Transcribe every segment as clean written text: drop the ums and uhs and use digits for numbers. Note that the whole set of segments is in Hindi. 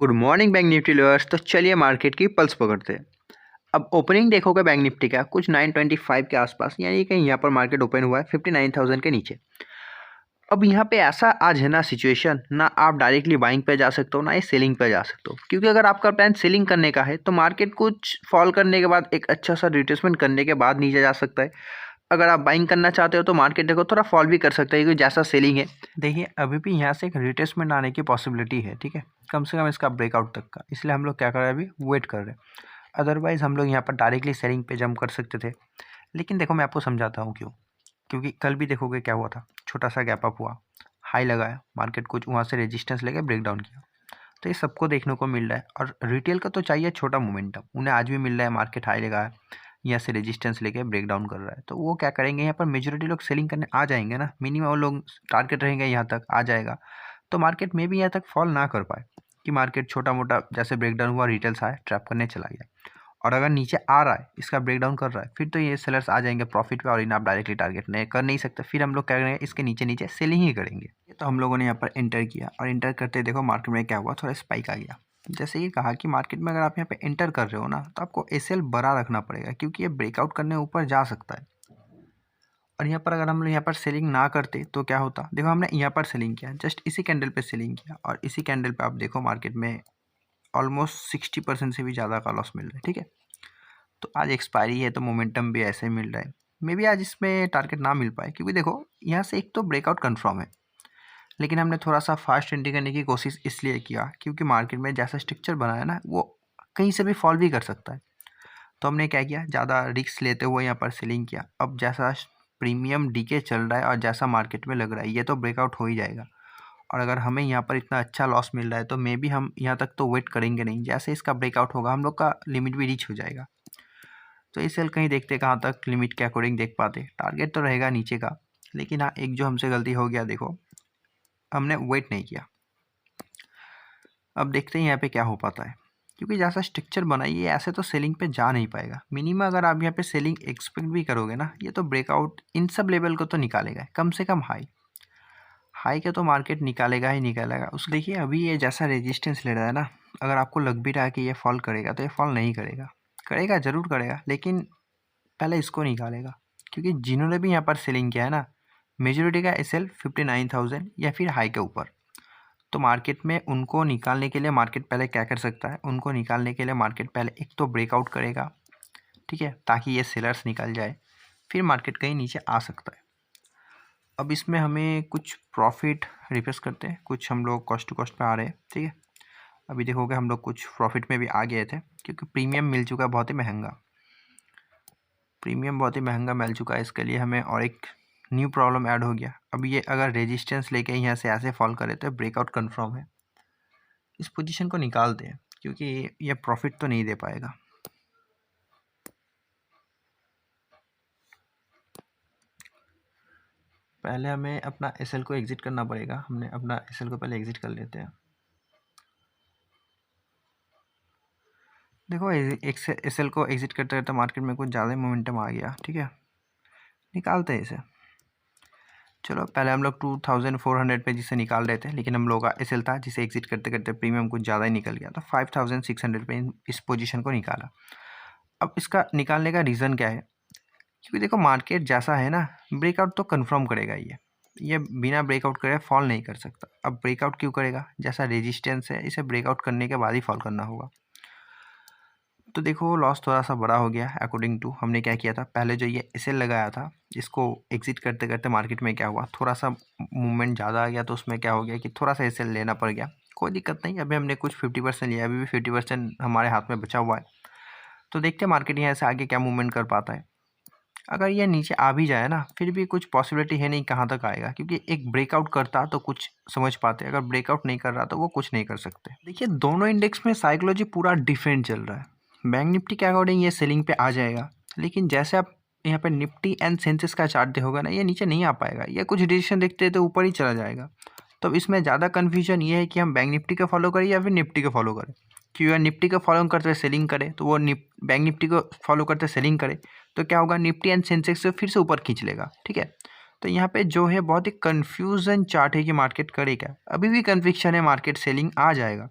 Good morning bank Nifty lovers. तो चलिए मार्केट की पल्स पकड़ते हैं। अब ओपनिंग देखोगे बैंक निफ्टी का कुछ 925 के आसपास, यानी कि यहाँ पर मार्केट ओपन हुआ है 59,000 के नीचे। अब यहाँ पे ऐसा आज है ना सिचुएशन, ना आप डायरेक्टली बाइंग पे जा सकते हो ना ही सेलिंग पे जा सकते हो, क्योंकि अगर आपका प्लान सेलिंग करने का है तो मार्केट कुछ फॉल करने के बाद एक अच्छा सा रिट्रेसमेंट करने के बाद नीचे जा सकता है। अगर आप बाइंग करना चाहते हो तो मार्केट देखो थोड़ा फॉल भी कर सकता है, क्योंकि जैसा सेलिंग है देखिए अभी भी यहाँ से एक रिट्रेसमेंट आने की पॉसिबिलिटी है। ठीक है, कम से कम इसका ब्रेकआउट तक का, इसलिए हम लोग क्या कर रहे हैं, अभी वेट कर रहे हैं। अदरवाइज हम लोग यहाँ पर डायरेक्टली सेलिंग पे जंप कर सकते थे, लेकिन देखो मैं आपको समझाता हूँ क्यों। क्योंकि कल भी देखोगे क्या हुआ था, छोटा सा गैप अप हुआ, हाई लगाया, मार्केट कुछ वहाँ से रेजिस्टेंस लेके ब्रेक डाउन किया। तो ये सबको देखने को मिल रहा है, और रिटेल का तो चाहिए छोटा मोमेंटम, उन्हें आज भी मिल रहा है, मार्केट हाई लगा है, यहाँ से रेजिस्टेंस लेके ब्रेक डाउन कर रहा है। तो वो क्या करेंगे, यहाँ पर मेजोरिटी लोग सेलिंग करने आ जाएंगे ना, मिनिमम वो लोग टारगेट रहेंगे यहाँ तक आ जाएगा। तो मार्केट में भी यहाँ तक फॉल ना कर पाए, कि मार्केट छोटा मोटा जैसे ब्रेक डाउन हुआ, रिटेल्स आए, ट्रैप करने चला गया। और अगर नीचे आ रहा है, इसका ब्रेक डाउन कर रहा है, फिर तो ये सेलर्स आ जाएंगे प्रॉफिट पे, और इन्हें आप डायरेक्टली टारगेट नहीं कर नहीं सकते। फिर हम लोग क्या करेंगे, इसके नीचे नीचे सेलिंग ही करेंगे। तो हम लोगों ने यहाँ पर एंटर किया, और एंटर करते देखो मार्केट में क्या हुआ, थोड़ा स्पाइक आ गया। जैसे ये कहा कि मार्केट में अगर आप यहाँ पे एंटर कर रहे हो ना, तो आपको एसएल बड़ा रखना पड़ेगा, क्योंकि ये ब्रेकआउट करने ऊपर जा सकता है। और यहाँ पर अगर हम लोग यहाँ पर सेलिंग ना करते तो क्या होता, देखो हमने यहाँ पर सेलिंग किया, जस्ट इसी कैंडल पे सेलिंग किया, और इसी कैंडल पे आप देखो मार्केट में ऑलमोस्ट 60% से भी ज़्यादा का लॉस मिल रहा है। ठीक है, तो आज एक्सपायरी है तो मोमेंटम भी ऐसे ही मिल रहा है। मे बी आज इसमें टारगेट ना मिल पाए, क्योंकि देखो यहाँ से एक तो ब्रेकआउट कन्फर्म है, लेकिन हमने थोड़ा सा फास्ट एंट्री करने की कोशिश इसलिए किया क्योंकि मार्केट में जैसा स्ट्रक्चर बना है ना, वो कहीं से भी फॉल भी कर सकता है। तो हमने क्या किया, ज़्यादा रिस्क लेते हुए यहाँ पर सेलिंग किया। अब जैसा प्रीमियम डीके चल रहा है और जैसा मार्केट में लग रहा है, ये तो ब्रेकआउट हो ही जाएगा। और अगर हमें यहाँ पर इतना अच्छा लॉस मिल रहा है तो मे बी हम यहाँ तक तो वेट करेंगे नहीं, जैसे इसका ब्रेकआउट होगा हम लोग का लिमिट भी रीच हो जाएगा। तो ये सेल कहीं देखते कहाँ तक लिमिट के अकॉर्डिंग देख पाते, टारगेट तो रहेगा नीचे का। लेकिन हाँ, एक जो हमसे गलती हो गया, देखो हमने वेट नहीं किया। अब देखते हैं यहाँ पे क्या हो पाता है, क्योंकि जैसा स्ट्रक्चर बनाइए ऐसे तो सेलिंग पे जा नहीं पाएगा। मिनिमम अगर आप यहाँ पे सेलिंग एक्सपेक्ट भी करोगे ना, ये तो ब्रेकआउट इन सब लेवल को तो निकालेगा, कम से कम हाई हाई के तो मार्केट निकालेगा ही निकालेगा। उस देखिए अभी ये जैसा रेजिस्टेंस ले रहा है ना, अगर आपको लग भी रहा है कि ये फॉल करेगा, तो ये फॉल नहीं करेगा, करेगा ज़रूर करेगा, लेकिन पहले इसको निकालेगा। क्योंकि जिन्होंने भी यहाँ पर सेलिंग किया है ना, मेजोरिटी का एसएल 59,000 या फिर हाई के ऊपर। तो मार्केट में उनको निकालने के लिए मार्केट पहले क्या कर सकता है, उनको निकालने के लिए मार्केट पहले एक तो ब्रेकआउट करेगा, ठीक है, ताकि ये सेलर्स निकल जाए, फिर मार्केट कहीं नीचे आ सकता है। अब इसमें हमें कुछ प्रॉफिट रिवर्स करते हैं, कुछ हम लोग कॉस्ट टू कॉस्ट पे आ रहे हैं। ठीक है, अभी देखोगे हम लोग कुछ प्रॉफिट में भी आ गए थे, क्योंकि प्रीमियम मिल चुका है बहुत ही महंगा, प्रीमियम बहुत ही महंगा मिल चुका है। इसके लिए हमें और एक न्यू प्रॉब्लम ऐड हो गया। अब ये अगर रेजिस्टेंस लेके यहाँ से ऐसे फॉल करे तो ब्रेकआउट कंफर्म है, इस पोजीशन को निकाल दें, क्योंकि ये प्रॉफिट तो नहीं दे पाएगा। पहले हमें अपना एसएल को एग्जिट करना पड़ेगा, हमने अपना एसएल को पहले एग्जिट कर लेते हैं। देखो एसएल को एग्जिट करते करते मार्केट में कुछ ज़्यादा मोमेंटम आ गया। ठीक है, निकालते हैं इसे। चलो पहले हम लोग 2400 पे जिसे निकाल रहे थे, लेकिन हम लोग का एसएल था जिसे एग्जिट करते करते प्रीमियम कुछ ज़्यादा ही निकल गया, तो 5600 पे इस पोजीशन को निकाला। अब इसका निकालने का रीज़न क्या है, क्योंकि देखो मार्केट जैसा है ना, ब्रेकआउट तो कंफर्म करेगा, ये बिना ब्रेकआउट करे फॉल नहीं कर सकता। अब ब्रेकआउट क्यों करेगा, जैसा रेजिस्टेंस है इसे ब्रेकआउट करने के बाद ही फॉल करना होगा। तो देखो लॉस थोड़ा सा बड़ा हो गया अकॉर्डिंग टू हमने क्या किया था, पहले जो ये एसएल लगाया था इसको एग्जिट करते करते मार्केट में क्या हुआ, थोड़ा सा मूवमेंट ज़्यादा आ गया, तो उसमें क्या हो गया कि थोड़ा सा एसएल लेना पड़ गया। कोई दिक्कत नहीं, अभी हमने कुछ 50% लिया, अभी भी 50% हमारे हाथ में बचा हुआ है। तो देखते हैं मार्केट यहाँ से आगे क्या मूवमेंट कर पाता है। अगर ये नीचे आ भी जाए ना, फिर भी कुछ पॉसिबिलिटी है नहीं कहाँ तक आएगा, क्योंकि एक ब्रेकआउट करता तो कुछ समझ पाते, अगर ब्रेकआउट नहीं कर रहा तो वो कुछ नहीं कर सकते। देखिए दोनों इंडेक्स में साइकोलॉजी पूरा डिफरेंट चल रहा है। बैंक निफ्टी के अकॉर्डिंग ये सेलिंग पे आ जाएगा, लेकिन जैसे आप यहाँ पे निफ्टी एंड सेंसेक्स का चार्ट देखोगे ना, ये नीचे नहीं आ पाएगा, ये कुछ डिसीजन देखते तो ऊपर ही चला जाएगा। तो इसमें ज़्यादा कन्फ्यूजन ये है कि हम बैंक निफ्टी को फॉलो करें या फिर निफ्टी को फॉलो करें। क्योंकि अगर निफ्टी को फॉलो करते हुए सेलिंग करे तो वो बैंक निफ्टी को फॉलो करते सेलिंग करे, तो क्या होगा, निफ्टी एंड सेंसेक्स से फिर से ऊपर खींच लेगा। ठीक है, तो यहाँ पे जो है बहुत ही कन्फ्यूजन चार्ट है कि मार्केट करे क्या। अभी भी कन्विक्शन है मार्केट सेलिंग आ जाएगा,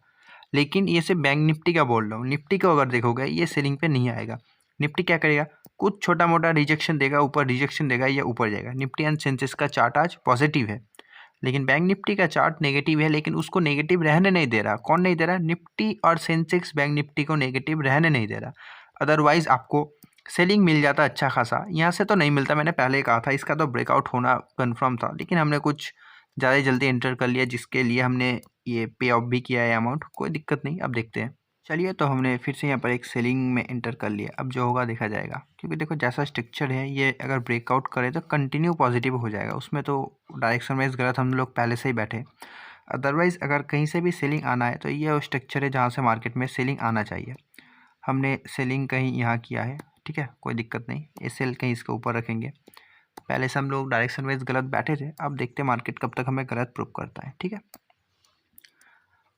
लेकिन ये सिर्फ बैंक निफ्टी का बोल रहा हूँ, निफ्टी को अगर देखोगे ये सेलिंग पे नहीं आएगा। निफ्टी क्या करेगा, कुछ छोटा मोटा रिजेक्शन देगा, ऊपर रिजेक्शन देगा, या ऊपर जाएगा। निफ्टी एंड सेंसेक्स का चार्ट आज पॉजिटिव है, लेकिन बैंक निफ्टी का चार्ट नेगेटिव है, लेकिन उसको नेगेटिव रहने नहीं दे रहा। कौन नहीं दे रहा, निफ्टी और सेंसेक्स बैंक निफ्टी को नेगेटिव रहने नहीं दे रहा। अदरवाइज आपको सेलिंग मिल जाता अच्छा खासा, यहाँ से तो नहीं मिलता। मैंने पहले ही कहा था इसका तो ब्रेकआउट होना कन्फर्म था, लेकिन हमने कुछ ज़्यादा जल्दी एंटर कर लिया, जिसके लिए हमने ये पे ऑफ भी किया है अमाउंट। कोई दिक्कत नहीं, अब देखते हैं। चलिए, तो हमने फिर से यहाँ पर एक सेलिंग में एंटर कर लिया। अब जो होगा देखा जाएगा, क्योंकि देखो जैसा स्ट्रक्चर है ये अगर ब्रेकआउट करे तो कंटिन्यू पॉजिटिव हो जाएगा, उसमें तो डायरेक्शन वाइज गलत हम लोग पहले से ही बैठे। अदरवाइज़ अगर कहीं से भी सेलिंग आना है तो ये स्ट्रक्चर है जहाँ से मार्केट में सेलिंग आना चाहिए। हमने सेलिंग कहीं यहाँ किया है, ठीक है, कोई दिक्कत नहीं। ये सेल कहीं इसके ऊपर रखेंगे। पहले से हम लोग डायरेक्शन वाइज गलत बैठे थे, अब देखते हैं मार्केट कब तक हमें गलत प्रूव करता है, ठीक है।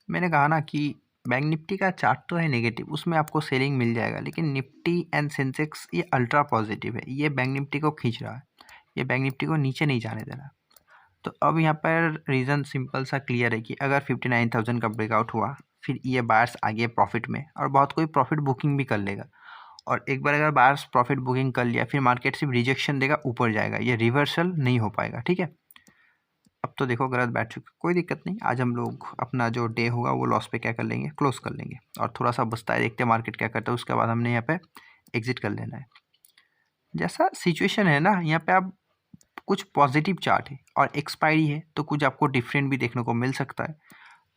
मैंने कहा ना कि बैंक निफ्टी का चार्ट तो है नेगेटिव, उसमें आपको सेलिंग मिल जाएगा, लेकिन निफ्टी एंड सेंसेक्स ये अल्ट्रा पॉजिटिव है, ये बैंक निफ्टी को खींच रहा है, ये बैंक निफ्टी को नीचे नहीं जाने दे रहा। तो अब यहाँ पर रीज़न सिंपल सा क्लियर है कि अगर 59,000 का ब्रेकआउट हुआ, फिर ये बायर्स आगे प्रॉफिट में, और बहुत कोई प्रॉफिट बुकिंग भी कर लेगा। और एक बार अगर बायर्स प्रॉफिट बुकिंग कर लिया, फिर मार्केट सिर्फ रिजेक्शन देगा, ऊपर जाएगा, ये रिवर्सल नहीं हो पाएगा, ठीक है। अब तो देखो गलत बैठ चुका, कोई दिक्कत नहीं। आज हम लोग अपना जो डे होगा वो लॉस पे क्या कर लेंगे, क्लोज कर लेंगे, और थोड़ा सा बचता है, देखते हैं मार्केट क्या करता है, उसके बाद हमने यहाँ पे एग्जिट कर लेना है। जैसा सिचुएशन है ना, यहाँ पे आप कुछ पॉजिटिव चार्ट है और एक्सपायरी है, तो कुछ आपको डिफरेंट भी देखने को मिल सकता है।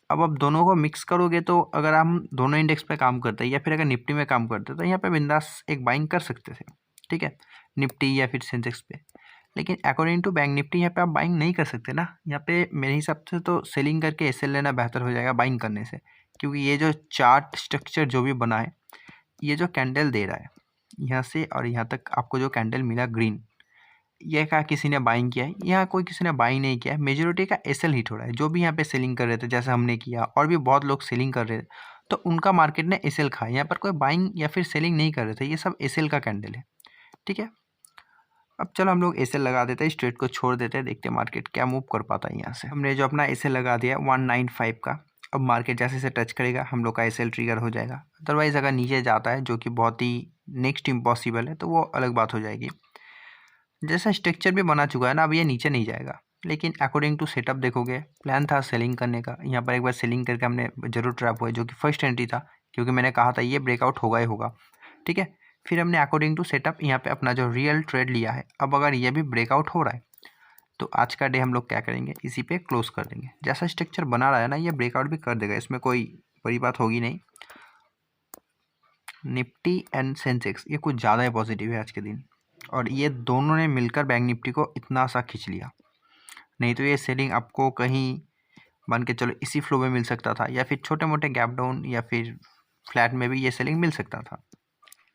अब आप दोनों को मिक्स करोगे तो अगर हम दोनों इंडेक्स पे काम करते हैं या फिर अगर निफ्टी में काम करते हैं तो यहाँ पे बिंदास एक बाइंग कर सकते थे, ठीक है, निफ्टी या फिर सेंसेक्स पे। लेकिन अकॉर्डिंग टू बैंक निफ्टी यहाँ पे आप बाइंग नहीं कर सकते ना। यहाँ पे मेरे हिसाब से तो सेलिंग करके एसएल लेना बेहतर हो जाएगा बाइंग करने से, क्योंकि ये जो चार्ट स्ट्रक्चर जो भी बना है, ये जो कैंडल दे रहा है यहाँ से और यहाँ तक आपको जो कैंडल मिला ग्रीन, ये क्या किसी ने बाइंग किया है? यहाँ कोई किसी ने बाइंग नहीं किया है, मेजोरिटी का एसएल हिट हो रहा है। जो भी यहाँ पे सेलिंग कर रहे थे, जैसे हमने किया, और भी बहुत लोग सेलिंग कर रहे थे, तो उनका मार्केट ने एसएल खाया। यहाँ पर कोई बाइंग या फिर सेलिंग नहीं कर रहे थे, ये सब एसएल का कैंडल है, ठीक है। अब चलो हम लोग एसएल लगा देते हैं, स्ट्रेट को छोड़ देते हैं, देखते हैं मार्केट क्या मूव कर पाता है। यहाँ से हमने जो अपना एसएल लगा दिया 195 का, अब मार्केट जैसे से टच करेगा हम लोग का एसएल ट्रिगर हो जाएगा। अदरवाइज़ अगर नीचे जाता है, जो कि बहुत ही नेक्स्ट इम्पॉसिबल है, तो वो अलग बात हो जाएगी। जैसा स्ट्रक्चर भी बना चुका है ना, अब ये नीचे नहीं जाएगा। लेकिन अकॉर्डिंग टू सेटअप देखोगे, प्लान था सेलिंग करने का, यहाँ पर एक बार सेलिंग करके हमने जरूर ट्रैप हुआ, जो कि फर्स्ट एंट्री था, क्योंकि मैंने कहा था ये ब्रेकआउट होगा ही होगा, ठीक है। फिर हमने अकॉर्डिंग टू सेटअप यहाँ पे अपना जो रियल ट्रेड लिया है। अब अगर ये भी ब्रेकआउट हो रहा है तो आज का डे हम लोग क्या करेंगे, इसी पे क्लोज कर देंगे। जैसा स्ट्रक्चर बना रहा है ना, ये ब्रेकआउट भी कर देगा, इसमें कोई बड़ी बात होगी नहीं। निफ्टी एंड सेंसेक्स ये कुछ ज़्यादा ही पॉजिटिव है आज के दिन, और ये दोनों ने मिलकर बैंक निफ्टी को इतना सा खींच लिया। नहीं तो ये सेलिंग आपको कहीं मान के चलो इसी फ्लो में मिल सकता था, या फिर छोटे मोटे गैप डाउन या फिर फ्लैट में भी ये सेलिंग मिल सकता था।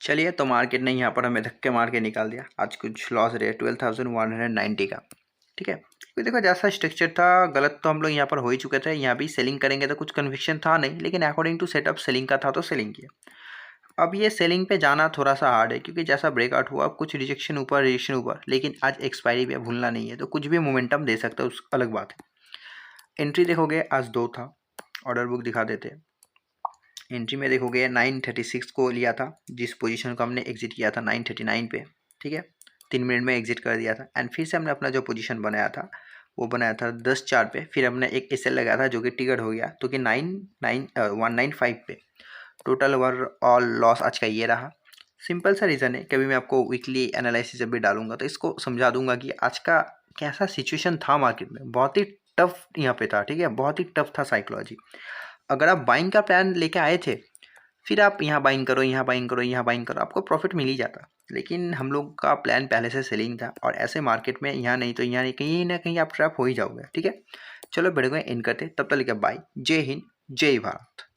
चलिए, तो मार्केट ने यहाँ पर हमें धक्के मार के निकाल दिया। आज कुछ लॉस रहे 12,190 का, ठीक है। क्योंकि देखो जैसा स्ट्रक्चर था, गलत तो हम लोग यहाँ पर हो ही चुके थे। यहाँ भी सेलिंग करेंगे तो कुछ कन्विक्शन था नहीं, लेकिन अकॉर्डिंग टू सेटअप सेलिंग का था तो सेलिंग किया। अब ये सेलिंग पे जाना थोड़ा सा हार्ड है, क्योंकि जैसा ब्रेकआउट हुआ, कुछ रिजेक्शन ऊपर, लेकिन आज एक्सपायरी भी भूलना नहीं है, तो कुछ भी मोमेंटम दे सकता है, उस अलग बात है। एंट्री देखोगे आज 2 था, ऑर्डर बुक दिखा देते। एंट्री में देखोगे 936 को लिया था, जिस पोजीशन को हमने एग्जिट किया था 939 पे, ठीक है, 3 मिनट में एग्जिट कर दिया था। एंड फिर से हमने अपना जो पोजीशन बनाया था वो बनाया था 10-4 पे, फिर हमने एक एसएल लगाया था जो कि ट्रिगर हो गया, तो कि 195 पे। टोटल ओवरऑल लॉस आज का ये रहा। सिंपल सा रीज़न है, कभी मैं आपको वीकली एनालिसिस जब भी डालूंगा तो इसको समझा दूंगा कि आज का कैसा सिचुएशन था मार्केट में। बहुत ही टफ यहाँ पे था, ठीक है, बहुत ही टफ था साइकोलॉजी। अगर आप बाइंग का प्लान लेके आए थे, फिर आप यहाँ बाइंग करो, यहाँ बाइंग करो, यहाँ बाइंग करो, आपको प्रॉफिट मिल ही जाता। लेकिन हम लोग का प्लान पहले से सेलिंग था, और ऐसे मार्केट में यहाँ नहीं तो यहाँ नहीं, कहीं ना कहीं आप ट्रैप हो ही जाओगे, ठीक है। चलो वीडियो को एंड करते, तब तक लेकर बाय। जय हिंद, जय भारत।